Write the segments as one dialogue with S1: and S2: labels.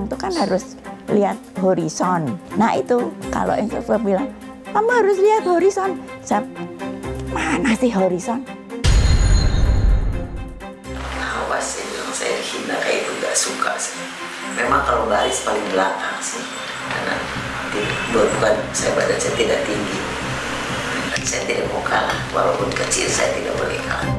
S1: terbang tuh kan harus lihat horizon. Nah itu kalau instruktur bilang, kamu harus lihat horizon. Saya, mana sih horizon?
S2: Awas sih, bilang saya dihina kayak itu gak suka sih. Memang kalau baris paling belakang sih, karena bukan saya badan saya tidak tinggi. Saya tidak mau kalah, walaupun kecil saya tidak boleh kalah.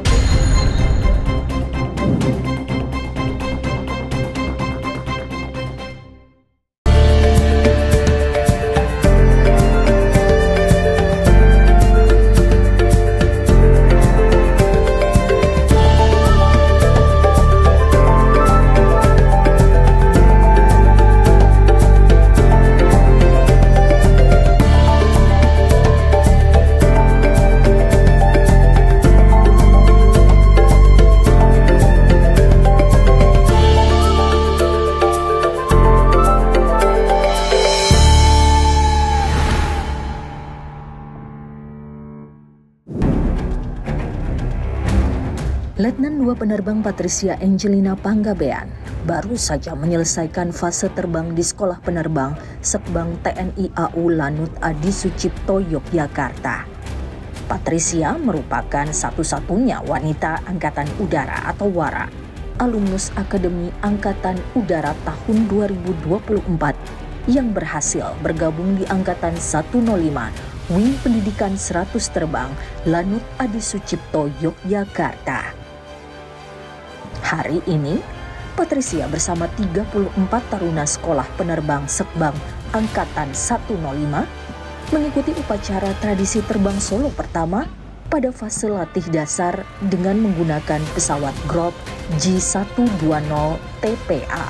S3: Letnan 2 penerbang Patricia Angelina Panggabean baru saja menyelesaikan fase terbang di Sekolah Penerbang Sekbang TNI AU Lanut Adi Sucipto, Yogyakarta. Patricia merupakan satu-satunya wanita Angkatan Udara atau WARA, alumnus Akademi Angkatan Udara tahun 2024 yang berhasil bergabung di Angkatan 105 Wing Pendidikan 100 Terbang Lanut Adi Sucipto, Yogyakarta. Hari ini, Patricia bersama 34 taruna Sekolah Penerbang Sekbang Angkatan 105 mengikuti upacara tradisi terbang solo pertama pada fase latih dasar dengan menggunakan pesawat Grop J120 TPA.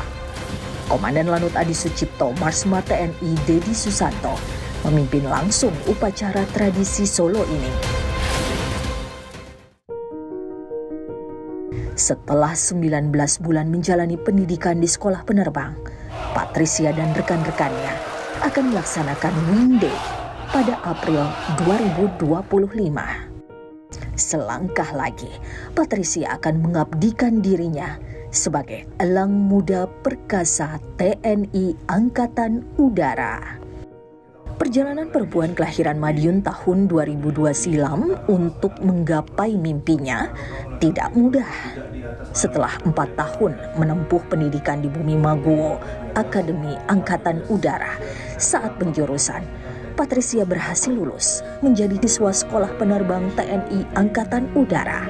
S3: Komandan Lanut Adi Sucipto Marsma TNI Dedi Susanto memimpin langsung upacara tradisi solo ini. Setelah 19 bulan menjalani pendidikan di Sekolah Penerbang, Patricia dan rekan-rekannya akan melaksanakan Wing Day pada April 2025. Selangkah lagi, Patricia akan mengabdikan dirinya sebagai elang muda perkasa TNI Angkatan Udara. Perjalanan perempuan kelahiran Madiun tahun 2002 silam untuk menggapai mimpinya tidak mudah. Setelah 4 tahun menempuh pendidikan di Bumi Maguwo, Akademi Angkatan Udara, saat penjurusan, Patricia berhasil lulus menjadi siswa Sekolah Penerbang TNI Angkatan Udara.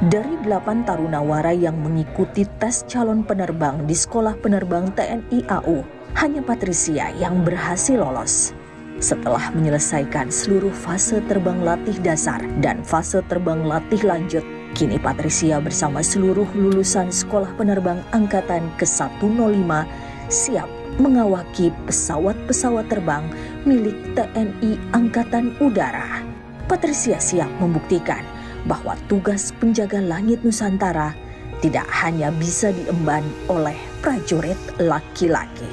S3: Dari 8 taruna WARA yang mengikuti tes calon penerbang di Sekolah Penerbang TNI AU, hanya Patricia yang berhasil lolos. Setelah menyelesaikan seluruh fase terbang latih dasar dan fase terbang latih lanjut, kini Patricia bersama seluruh lulusan Sekolah Penerbang Angkatan ke-105 siap mengawaki pesawat-pesawat terbang milik TNI Angkatan Udara. Patricia siap membuktikan bahwa tugas penjaga langit Nusantara tidak hanya bisa diemban oleh prajurit laki-laki.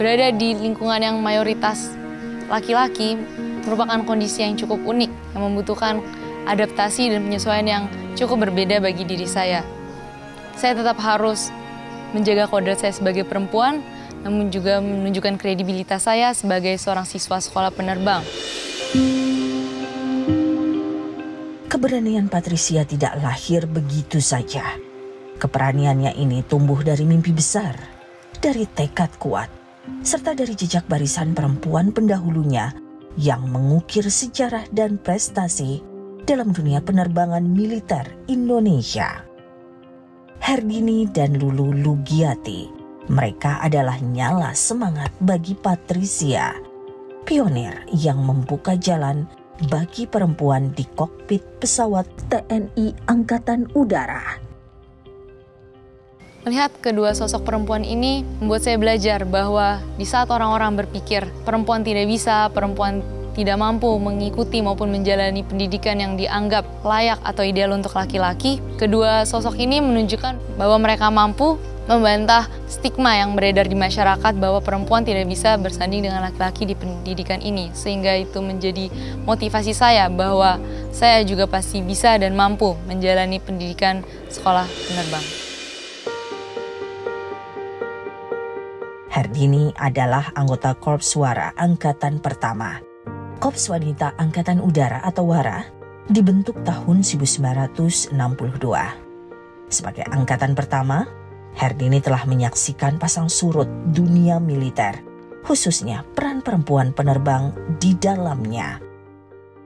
S4: Berada di lingkungan yang mayoritas laki-laki merupakan kondisi yang cukup unik yang membutuhkan adaptasi dan penyesuaian yang cukup berbeda bagi diri saya. Saya tetap harus menjaga kodrat saya sebagai perempuan, namun juga menunjukkan kredibilitas saya sebagai seorang siswa sekolah penerbang.
S3: Keberanian Patricia tidak lahir begitu saja. Keberaniannya ini tumbuh dari mimpi besar, dari tekad kuat, serta dari jejak barisan perempuan pendahulunya yang mengukir sejarah dan prestasi dalam dunia penerbangan militer Indonesia. Herdini dan Lulu Lugiati, mereka adalah nyala semangat bagi Patricia, pionir yang membuka jalan bagi perempuan di kokpit pesawat TNI Angkatan Udara.
S4: Melihat kedua sosok perempuan ini membuat saya belajar bahwa di saat orang-orang berpikir perempuan tidak bisa, perempuan tidak mampu mengikuti maupun menjalani pendidikan yang dianggap layak atau ideal untuk laki-laki, kedua sosok ini menunjukkan bahwa mereka mampu membantah stigma yang beredar di masyarakat bahwa perempuan tidak bisa bersanding dengan laki-laki di pendidikan ini. Sehingga itu menjadi motivasi saya bahwa saya juga pasti bisa dan mampu menjalani pendidikan sekolah penerbang.
S3: Herdini adalah anggota Korps Wara Angkatan Pertama. Korps Wanita Angkatan Udara atau WARA dibentuk tahun 1962. Sebagai angkatan pertama, Herdini telah menyaksikan pasang surut dunia militer, khususnya peran perempuan penerbang di dalamnya.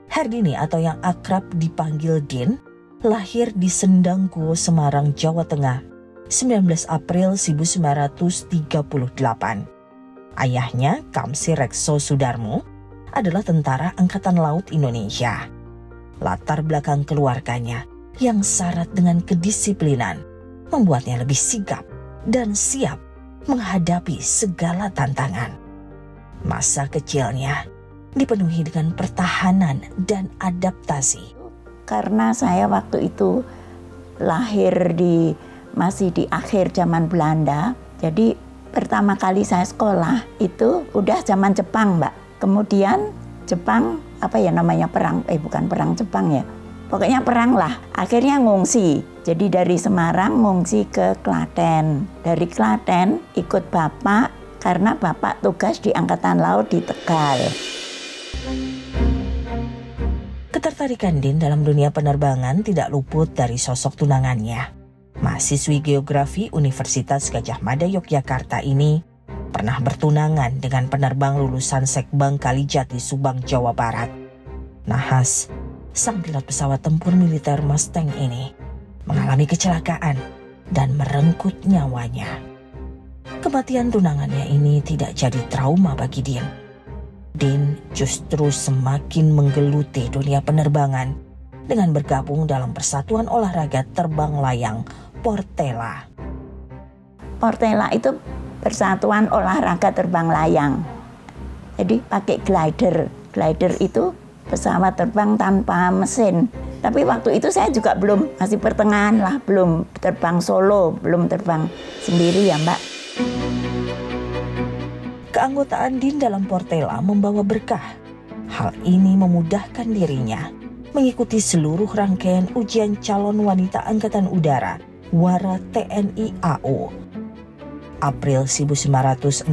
S3: Herdini atau yang akrab dipanggil Din, lahir di Sendangguo, Semarang, Jawa Tengah, 19 April 1938. Ayahnya, Kamsi Rekso Sudarmo, adalah tentara Angkatan Laut Indonesia. Latar belakang keluarganya yang syarat dengan kedisiplinan membuatnya lebih sigap dan siap menghadapi segala tantangan. Masa kecilnya dipenuhi dengan pertahanan dan adaptasi.
S1: Karena saya waktu itu lahir masih di akhir zaman Belanda, jadi pertama kali saya sekolah itu udah zaman Jepang, Mbak. Kemudian Jepang bukan perang Jepang ya, pokoknya perang lah. Akhirnya ngungsi, jadi dari Semarang ngungsi ke Klaten. Dari Klaten ikut bapak karena bapak tugas di Angkatan Laut di Tegal.
S3: Ketertarikan Din dalam dunia penerbangan tidak luput dari sosok tunangannya. Mahasiswi geografi Universitas Gadjah Mada Yogyakarta ini pernah bertunangan dengan penerbang lulusan Sekbang Kalijati Subang, Jawa Barat. Nahas, sang pilot pesawat tempur militer Mustang ini mengalami kecelakaan dan merenggut nyawanya. Kematian tunangannya ini tidak jadi trauma bagi Din. Din justru semakin menggeluti dunia penerbangan dengan bergabung dalam Persatuan Olahraga Terbang Layang Portela.
S1: Portela itu Persatuan Olahraga Terbang Layang. Jadi pakai glider. Glider itu pesawat terbang tanpa mesin. Tapi waktu itu saya juga masih pertengahan lah, belum terbang solo, belum terbang sendiri ya Mbak.
S3: Keanggotaan Din dalam Portela membawa berkah. Hal ini memudahkan dirinya mengikuti seluruh rangkaian ujian calon wanita Angkatan Udara WARA TNI AU. April 1963,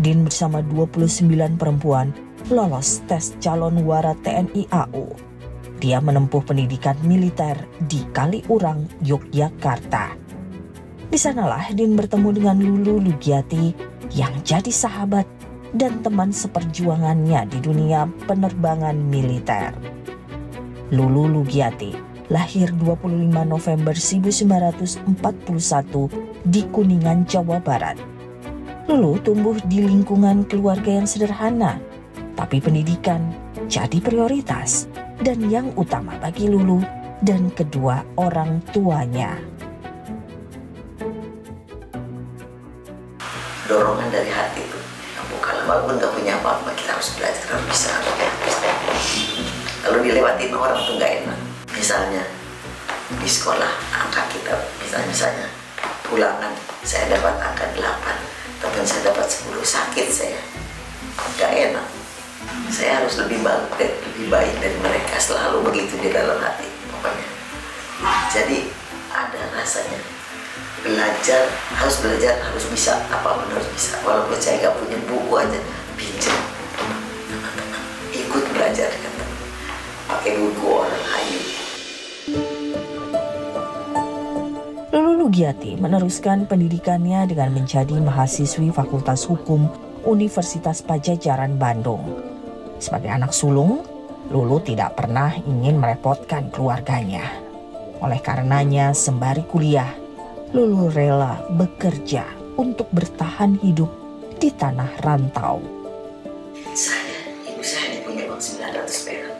S3: Din bersama 29 perempuan lolos tes calon WARA TNI AU. Dia menempuh pendidikan militer di Kaliurang, Yogyakarta. Di sanalah Din bertemu dengan Lulu Lugiati yang jadi sahabat dan teman seperjuangannya di dunia penerbangan militer. Lulu Lugiati lahir 25 November 1941 di Kuningan, Jawa Barat. Lulu tumbuh di lingkungan keluarga yang sederhana, tapi pendidikan jadi prioritas dan yang utama bagi Lulu dan kedua orang tuanya.
S2: Dorongan dari hati itu, bukan walaupun gak punya apa-apa, kita harus belajar, harus bisa. Kalau dilewatin orang tuh gak enak. Misalnya di sekolah angka kita, misalnya ulangan saya dapat angka 8, tapi saya dapat 10, sakit saya. Gak enak. Saya harus lebih baik dari mereka, selalu begitu di dalam hati pokoknya. Jadi ada rasanya harus belajar, harus bisa, apapun harus bisa. Walaupun saya gak punya buku aja, pinjam teman-teman, ikut belajar kan, pakai buku orang ayu.
S3: Lulu Lugiati meneruskan pendidikannya dengan menjadi mahasiswi Fakultas Hukum Universitas Padjadjaran Bandung. Sebagai anak sulung, Lulu tidak pernah ingin merepotkan keluarganya. Oleh karenanya, sembari kuliah, Lulu rela bekerja untuk bertahan hidup di tanah rantau.
S2: Ibu saya punya uang 900 perak.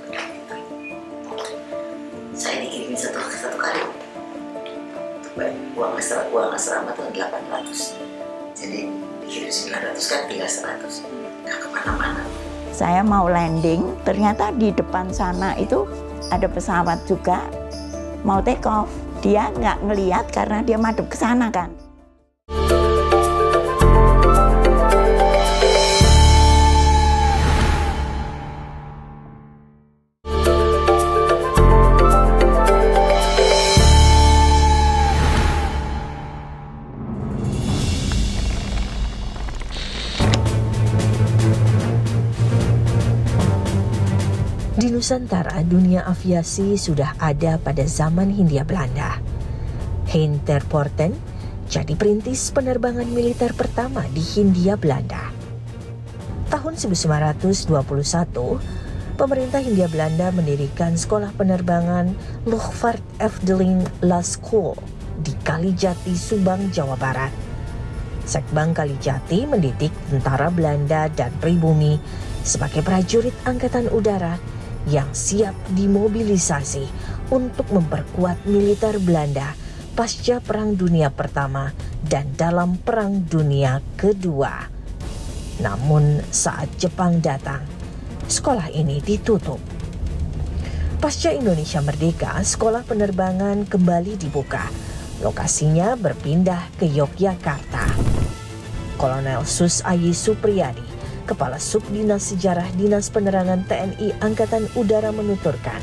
S2: Saya dikirimin satu kali. Uang asrama tahun 800. Jadi dikirim 900 kan tinggal 100. Nggak kemana-mana.
S1: Saya mau landing, ternyata di depan sana itu ada pesawat juga mau take off. Dia nggak ngelihat karena dia madep ke sana kan.
S3: Di Nusantara, dunia aviasi sudah ada pada zaman Hindia Belanda. Hinterpoorten jadi perintis penerbangan militer pertama di Hindia Belanda. Tahun 1921, pemerintah Hindia Belanda mendirikan sekolah penerbangan Luchtvaartafdeling La School di Kalijati, Subang, Jawa Barat. Sekbang Kalijati mendidik tentara Belanda dan pribumi sebagai prajurit Angkatan Udara yang siap dimobilisasi untuk memperkuat militer Belanda pasca Perang Dunia Pertama dan dalam Perang Dunia Kedua. Namun saat Jepang datang, sekolah ini ditutup. Pasca Indonesia merdeka, sekolah penerbangan kembali dibuka. Lokasinya berpindah ke Yogyakarta. Kolonel Sus Ayi Supriyadi, Kepala Subdinas Sejarah Dinas Penerangan TNI Angkatan Udara menuturkan,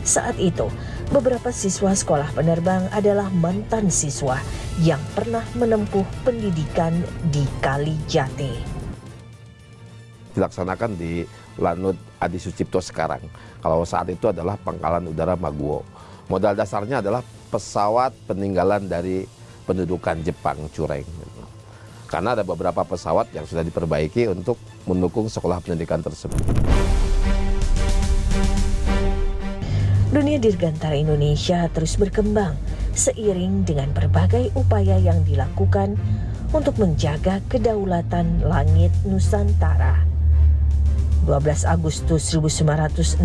S3: saat itu beberapa siswa sekolah penerbang adalah mantan siswa yang pernah menempuh pendidikan di Kalijati.
S5: Dilaksanakan di Lanut Adi Sucipto sekarang. Kalau saat itu adalah Pangkalan Udara Maguwo. Modal dasarnya adalah pesawat peninggalan dari pendudukan Jepang, Cureng. Karena ada beberapa pesawat yang sudah diperbaiki untuk mendukung sekolah pendidikan tersebut.
S3: Dunia dirgantara Indonesia terus berkembang seiring dengan berbagai upaya yang dilakukan untuk menjaga kedaulatan langit Nusantara. 12 Agustus 1962,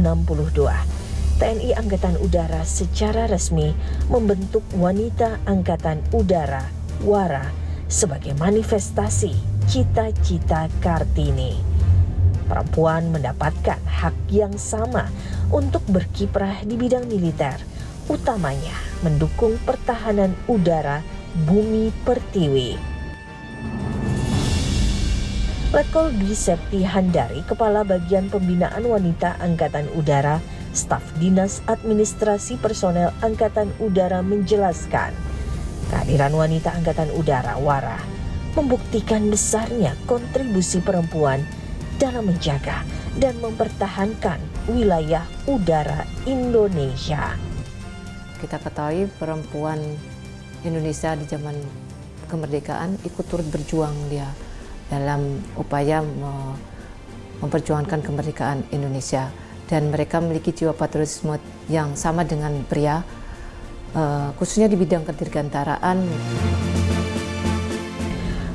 S3: TNI Angkatan Udara secara resmi membentuk Wanita Angkatan Udara WARA sebagai manifestasi cita-cita Kartini. Perempuan mendapatkan hak yang sama untuk berkiprah di bidang militer, utamanya mendukung pertahanan udara bumi pertiwi. Letkol Dwi Septi Handari, Kepala Bagian Pembinaan Wanita Angkatan Udara, Staf Dinas Administrasi Personel Angkatan Udara menjelaskan, kehadiran wanita Angkatan Udara WARA membuktikan besarnya kontribusi perempuan dalam menjaga dan mempertahankan wilayah udara Indonesia.
S6: Kita ketahui perempuan Indonesia di zaman kemerdekaan ikut turut berjuang dia dalam upaya memperjuangkan kemerdekaan Indonesia, dan mereka memiliki jiwa patriotisme yang sama dengan pria, khususnya di bidang kedirgantaraan.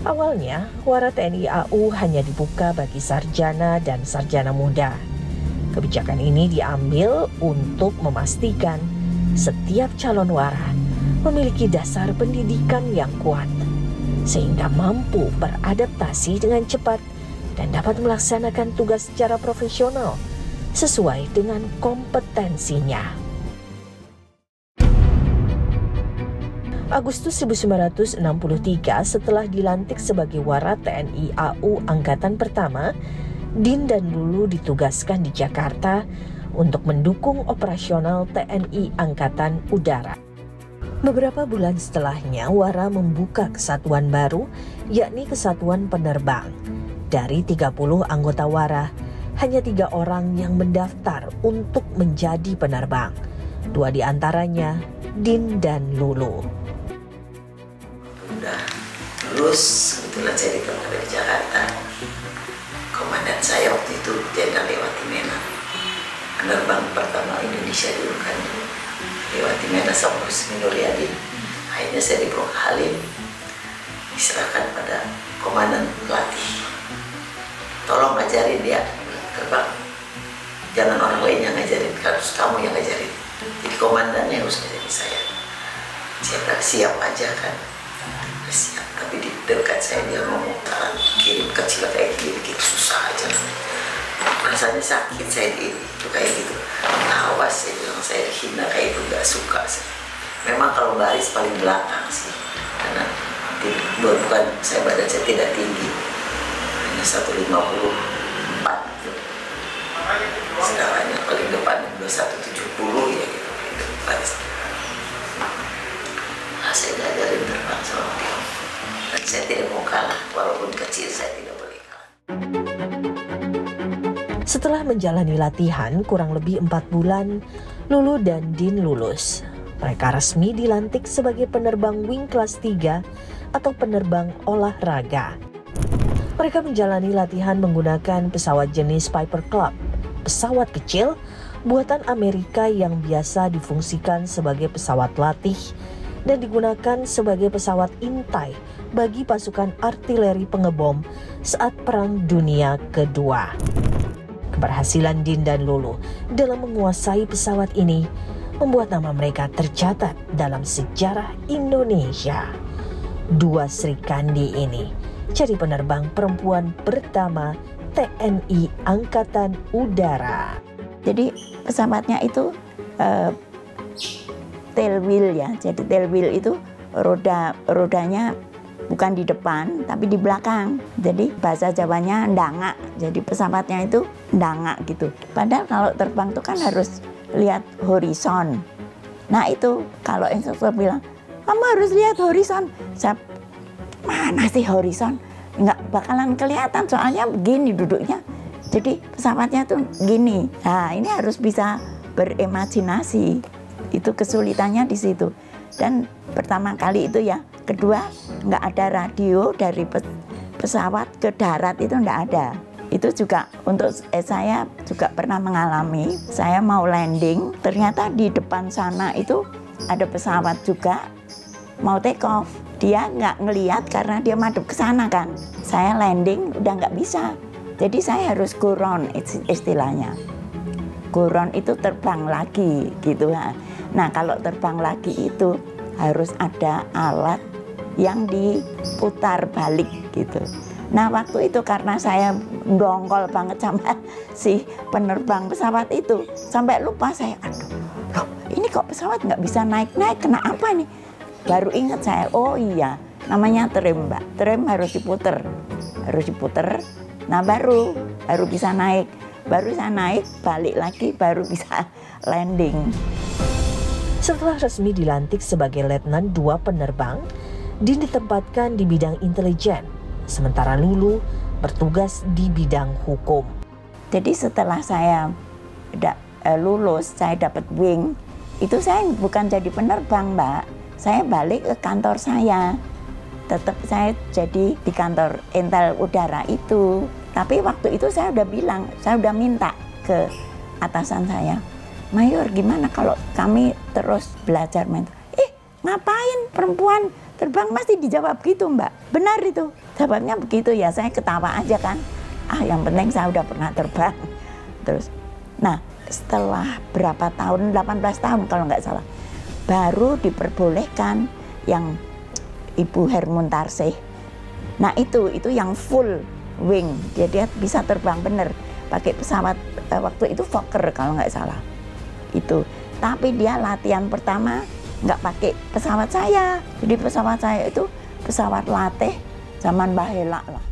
S3: Awalnya, WARA TNI AU hanya dibuka bagi sarjana dan sarjana muda. Kebijakan ini diambil untuk memastikan setiap calon WARA memiliki dasar pendidikan yang kuat, sehingga mampu beradaptasi dengan cepat dan dapat melaksanakan tugas secara profesional sesuai dengan kompetensinya. Agustus 1963, setelah dilantik sebagai WARA TNI AU Angkatan Pertama, Din dan Lulu ditugaskan di Jakarta untuk mendukung operasional TNI Angkatan Udara. Beberapa bulan setelahnya, WARA membuka kesatuan baru, yakni Kesatuan Penerbang. Dari 30 anggota WARA, hanya 3 orang yang mendaftar untuk menjadi penerbang. 2 diantaranya Din dan Lulu.
S2: Udah lulus, kebetulan saya diterima dari Jakarta. Komandan saya waktu itu Jenderal Lewatimena, penerbang pertama Indonesia dulu kan, Lewatimena sama Rusmi Nuryadi. Akhirnya saya dibawa ke Halim, diserahkan pada komandan pelatih. Tolong ngajarin dia terbang, jangan orang lain yang ngajarin, harus kamu yang ngajarin. Jadi komandannya harus ngajarin saya. Saya bilang siap aja kan, siap. Tapi di dekat saya dia ngomong, kirim kecil kayak gini, gitu susah aja. Rasanya sakit saya di itu kayak gitu. Awas, saya bilang saya dihina kayak itu, gak suka sih. Memang kalau baris paling belakang sih, karena bukan saya badan saya tidak tinggi, hanya 154. Sedangkan yang paling depan 2170 ya gitu, paling depan. Nah, saya diajarin terbang sama dia. Dan saya tidak mau kalah, walaupun kecil saya tidak boleh kalah.
S3: Setelah menjalani latihan kurang lebih 4 bulan, Lulu dan Din lulus. Mereka resmi dilantik sebagai penerbang wing kelas 3 atau penerbang olahraga. Mereka menjalani latihan menggunakan pesawat jenis Piper Club, pesawat kecil buatan Amerika yang biasa difungsikan sebagai pesawat latih dan digunakan sebagai pesawat intai bagi pasukan artileri pengebom saat Perang Dunia Kedua. Keberhasilan Din dan Lulu dalam menguasai pesawat ini membuat nama mereka tercatat dalam sejarah Indonesia. Dua Sri Kandi ini jadi penerbang perempuan pertama TNI Angkatan Udara.
S1: Jadi pesawatnya itu tail wheel ya. Jadi tail wheel itu rodanya bukan di depan tapi di belakang. Jadi bahasa Jawanya ndangak. Jadi pesawatnya itu ndangak gitu. Padahal kalau terbang itu kan harus lihat horizon. Nah itu kalau instruktur bilang, kamu harus lihat horizon. Saya, mana sih horizon? Nggak bakalan kelihatan soalnya begini duduknya. Jadi pesawatnya tuh gini. Nah ini harus bisa berimajinasi. Itu kesulitannya di situ. Dan pertama kali itu ya. Kedua, nggak ada radio dari pesawat ke darat itu nggak ada. Itu juga untuk saya juga pernah mengalami. Saya mau landing, ternyata di depan sana itu ada pesawat juga mau take off. Dia nggak ngelihat karena dia madep ke sana kan. Saya landing udah nggak bisa. Jadi saya harus go round istilahnya. Go round itu terbang lagi gitu. Nah kalau terbang lagi itu harus ada alat yang diputar balik gitu. Nah waktu itu karena saya dongkol banget sama si penerbang pesawat itu, sampai lupa saya, aduh, loh ini kok pesawat nggak bisa naik-naik, kena apa nih? Baru ingat saya, oh iya, namanya trim mbak, trim harus diputer, nah baru bisa naik, balik lagi, baru bisa landing.
S3: Setelah resmi dilantik sebagai Letnan 2 penerbang, Din ditempatkan di bidang intelijen, sementara Lulu bertugas di bidang hukum.
S1: Jadi setelah saya lulus, saya dapat wing, itu saya bukan jadi penerbang mbak, saya balik ke kantor saya. Tetap saya jadi di kantor Intel Udara itu. Tapi waktu itu saya udah bilang, saya udah minta ke atasan saya, Mayor gimana kalau kami terus belajar mentor? Ngapain perempuan terbang? Masih dijawab gitu mbak. Benar itu, jawabnya begitu ya, saya ketawa aja kan. Yang penting saya udah pernah terbang. Terus, nah setelah berapa tahun, 18 tahun kalau nggak salah, baru diperbolehkan yang Ibu Hermuntarsih. Nah itu yang full wing, dia bisa terbang bener, pakai pesawat waktu itu Fokker kalau nggak salah. Itu, tapi dia latihan pertama nggak pakai pesawat saya. Jadi pesawat saya itu pesawat latih zaman Mbah Hela lah.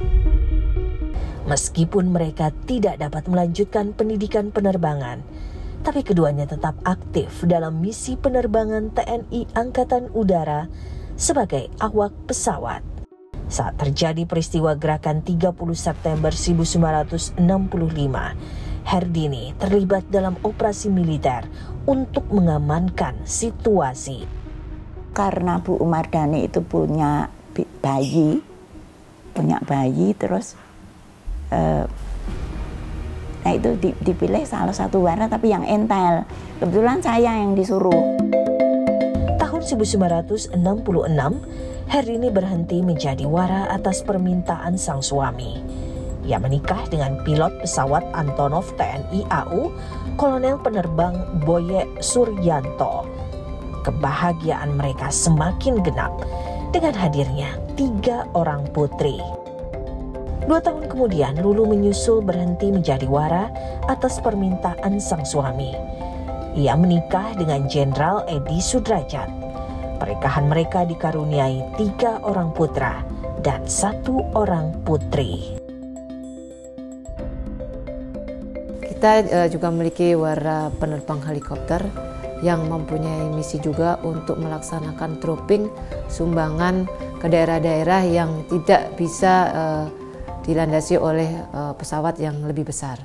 S3: Meskipun mereka tidak dapat melanjutkan pendidikan penerbangan, tapi keduanya tetap aktif dalam misi penerbangan TNI Angkatan Udara sebagai awak pesawat. Saat terjadi peristiwa gerakan 30 September 1965, Herdini terlibat dalam operasi militer untuk mengamankan situasi.
S1: Karena Bu Umardani itu punya bayi terus nah itu dipilih salah satu warna tapi yang entel. Kebetulan saya yang disuruh.
S3: Tahun 1966, Herdini berhenti menjadi wara atas permintaan sang suami. Ia menikah dengan pilot pesawat Antonov TNI AU, Kolonel Penerbang Boye Suryanto. Kebahagiaan mereka semakin genap dengan hadirnya 3 orang putri. 2 tahun kemudian, Lulu menyusul berhenti menjadi wara atas permintaan sang suami. Ia menikah dengan Jenderal Edi Sudrajat. Pernikahan mereka dikaruniai 3 orang putra dan 1 orang putri.
S6: Kita juga memiliki wara penerbang helikopter yang mempunyai misi juga untuk melaksanakan dropping sumbangan ke daerah-daerah yang tidak bisa dilandasi oleh pesawat yang lebih besar.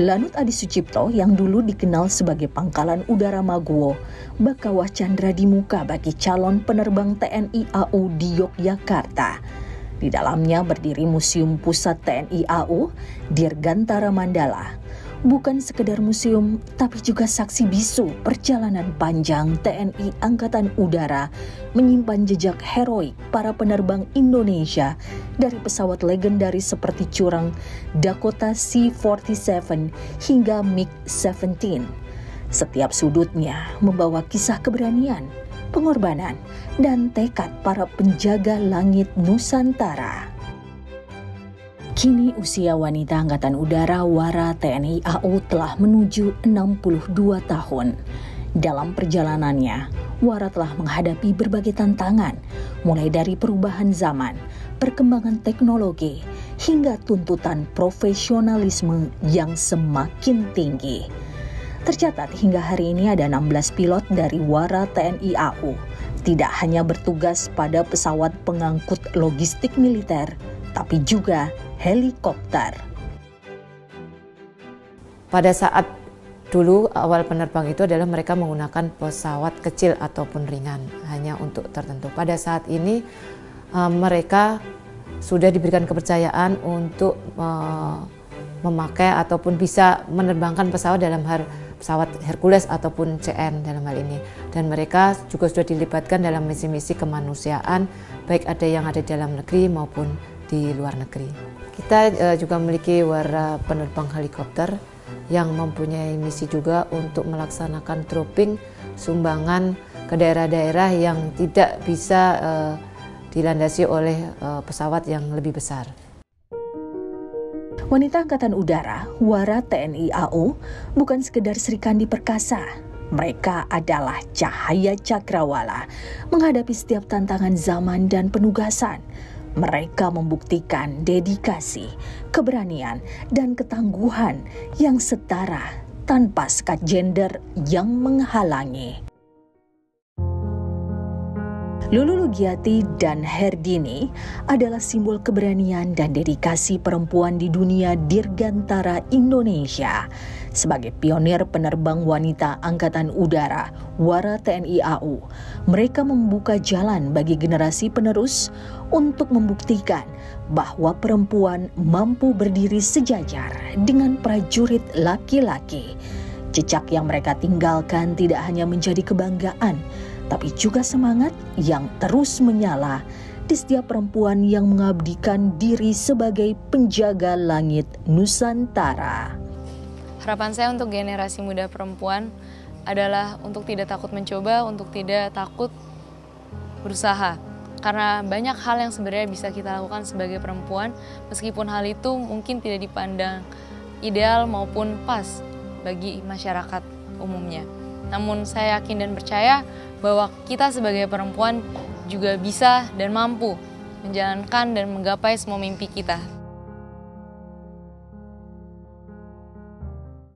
S3: Lanut Adi Sucipto yang dulu dikenal sebagai Pangkalan Udara Maguwo, bak kawah candra di muka bagi calon penerbang TNI AU di Yogyakarta. Di dalamnya berdiri Museum Pusat TNI AU Dirgantara Mandala. Bukan sekedar museum, tapi juga saksi bisu perjalanan panjang TNI Angkatan Udara menyimpan jejak heroik para penerbang Indonesia dari pesawat legendaris seperti Curang, Dakota C-47 hingga MiG-17. Setiap sudutnya membawa kisah keberanian, pengorbanan, dan tekad para penjaga langit Nusantara. Kini usia wanita Angkatan Udara Wara TNI AU telah menuju 62 tahun. Dalam perjalanannya, Wara telah menghadapi berbagai tantangan, mulai dari perubahan zaman, perkembangan teknologi, hingga tuntutan profesionalisme yang semakin tinggi. Tercatat hingga hari ini ada 16 pilot dari Wara TNI AU, tidak hanya bertugas pada pesawat pengangkut logistik militer, tapi juga helikopter.
S6: Pada saat dulu awal penerbang itu adalah mereka menggunakan pesawat kecil ataupun ringan hanya untuk tertentu. Pada saat ini mereka sudah diberikan kepercayaan untuk memakai ataupun bisa menerbangkan pesawat dalam hal pesawat Hercules ataupun CN dalam hal ini. Dan mereka juga sudah dilibatkan dalam misi-misi kemanusiaan, baik ada yang ada di dalam negeri maupun di luar negeri. Kita juga memiliki Wara penerbang helikopter yang mempunyai misi juga untuk melaksanakan dropping sumbangan ke daerah-daerah yang tidak bisa dilandasi oleh pesawat yang lebih besar.
S3: Wanita Angkatan Udara, Wara TNI AU, bukan sekedar Srikandi perkasa. Mereka adalah cahaya cakrawala menghadapi setiap tantangan zaman dan penugasan. Mereka membuktikan dedikasi, keberanian, dan ketangguhan yang setara tanpa sekat gender yang menghalangi. Lulu Lugiati dan Herdini adalah simbol keberanian dan dedikasi perempuan di dunia dirgantara Indonesia. Sebagai pionir penerbang wanita Angkatan Udara, Wara TNI AU, mereka membuka jalan bagi generasi penerus untuk membuktikan bahwa perempuan mampu berdiri sejajar dengan prajurit laki-laki. Jejak yang mereka tinggalkan tidak hanya menjadi kebanggaan, tapi juga semangat yang terus menyala di setiap perempuan yang mengabdikan diri sebagai penjaga langit Nusantara.
S4: Harapan saya untuk generasi muda perempuan adalah untuk tidak takut mencoba, untuk tidak takut berusaha. Karena banyak hal yang sebenarnya bisa kita lakukan sebagai perempuan, meskipun hal itu mungkin tidak dipandang ideal maupun pas bagi masyarakat umumnya. Namun saya yakin dan percaya bahwa kita sebagai perempuan juga bisa dan mampu menjalankan dan menggapai semua mimpi kita.